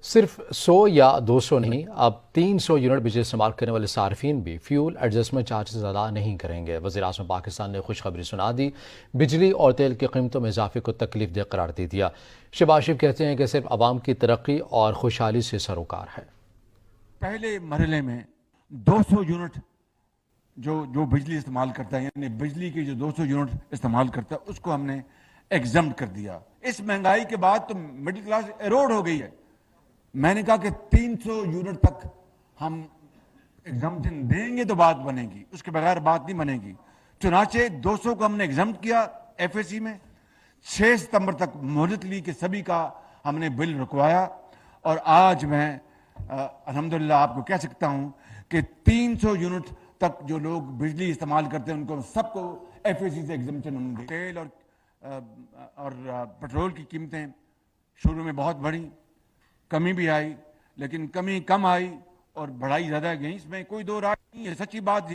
صرف 100 یا 200 نہیں، اب 300 یونٹ بجلی استعمال کرنے والے صارفین بھی فیول ایڈجسٹمنٹ چارجز ادا نہیں کریں گے۔ وزیر اعظم پاکستان نے خوشخبری سنا دی، بجلی اور تیل کی قیمتوں میں اضافے کو تکلیف دہ قرار دے دیا۔ شہباز شریف کہتے ہیں کہ صرف عوام کی ترقی اور خوشحالی سے سروکار ہے۔ پہلے مرحلے میں 200 یونٹ جو بجلی استعمال کرتا ہے، یعنی بجلی کی جو 200 یونٹ استعمال کرتا ہے، اس کو ہم نے ایگزمپٹ کر دیا۔ اس مہنگائی کے بعد تو مڈل کلاس ایروڈ ہو گئی ہے۔ میں نے کہا کہ 300 یونٹ تک ہم ایگزمپشن دیں گے تو بات بنے گی، اس کے بغیر بات نہیں بنے گی۔ چنانچہ 200 کو ہم نے ایگزمپٹ کیا ایف اے سی میں، 6 ستمبر تک مہلت لی کہ سبھی کا ہم نے بل رکوایا، اور آج میں الحمدللہ آپ کو کہہ سکتا ہوں کہ 300 یونٹ تک جو لوگ بجلی استعمال کرتے ہیں ان کو سب کو ایف اے سی سے ایگزمپشن ہم نے۔ تیل اور پٹرول کی قیمتیں شروع میں بہت بڑھی، کمی بھی آئی، لیکن کمی کم آئی اور بڑھائی زیادہ گئی، اس میں کوئی دو رائے نہیں ہے، سچی بات